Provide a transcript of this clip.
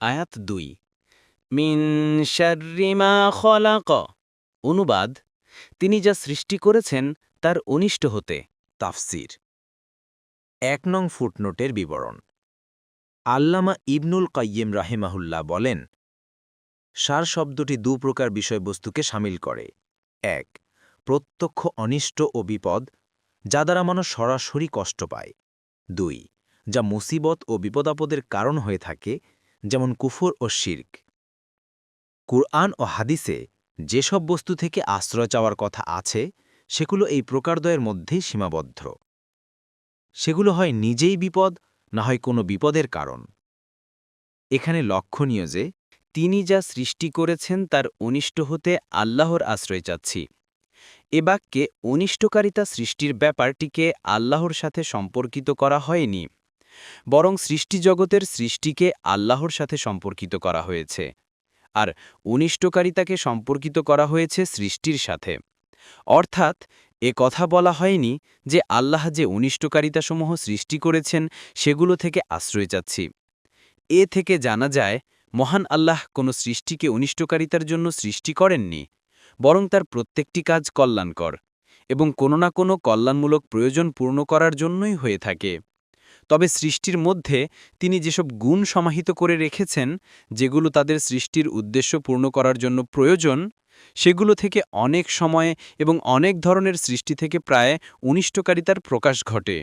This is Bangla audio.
আয়াত ২ মিন শাররি মা খলাক। অনুবাদ, তিনি যা সৃষ্টি করেছেন তার অনিষ্ট হতে। তাফসির। ১ নং ফুটনোটের বিবরণ। আল্লামা ইবনুল কাইয়িম রাহিমাহুল্লাহ বলেন, সার শব্দটি দুপ্রকার বিষয়বস্তুকে শামিল করে। ১ প্রত্যক্ষ অনিষ্ট ও বিপদ, যা দ্বারা মানুষ সরাসরি কষ্ট পায়। ২ যা মুসিবত ও বিপদাপদের কারণ হয়ে থাকে, যেমন কুফর ও শিরক। কুরআন ও হাদিসে যেসব বস্তু থেকে আশ্রয় চাওয়ার কথা আছে সেগুলো এই প্রকারদ্বয়ের মধ্যেই সীমাবদ্ধ। সেগুলো হয় নিজেই বিপদ, না হয় কোনো বিপদের কারণ। এখানে লক্ষণীয় যে তিনি যা সৃষ্টি করেছেন তার অনিষ্ট হতে আল্লাহর আশ্রয় চাচ্ছি। এ বাক্যে অনিষ্টকারিতা সৃষ্টির ব্যাপারটিকে আল্লাহর সাথে সম্পর্কিত করা হয়নি, বরং সৃষ্টিজগতের সৃষ্টিকে আল্লাহর সাথে সম্পর্কিত করা হয়েছে, আর অনিষ্টকারিতাকে সম্পর্কিত করা হয়েছে সৃষ্টির সাথে। অর্থাৎ এ কথা বলা হয়নি যে আল্লাহ যে অনিষ্টকারিতাসমূহ সৃষ্টি করেছেন সেগুলো থেকে আশ্রয় চাচ্ছি। এ থেকে জানা যায় মহান আল্লাহ কোনো সৃষ্টিকে অনিষ্টকারিতার জন্য সৃষ্টি করেননি, বরং তার প্রত্যেকটি কাজ কল্যাণকর এবং কোনো না কোনো কল্যাণমূলক প্রয়োজন পূর্ণ করার জন্যই হয়ে থাকে। তবে সৃষ্টির মধ্যে তিনি যেসব গুণ সমাহিত করে রেখেছেন, যেগুলো তাদের সৃষ্টির উদ্দেশ্য পূর্ণ করার জন্য প্রয়োজন, সেগুলো থেকে অনেক সময়ে এবং অনেক ধরনের সৃষ্টি থেকে প্রায় অনিষ্টকারিতার প্রকাশ ঘটে।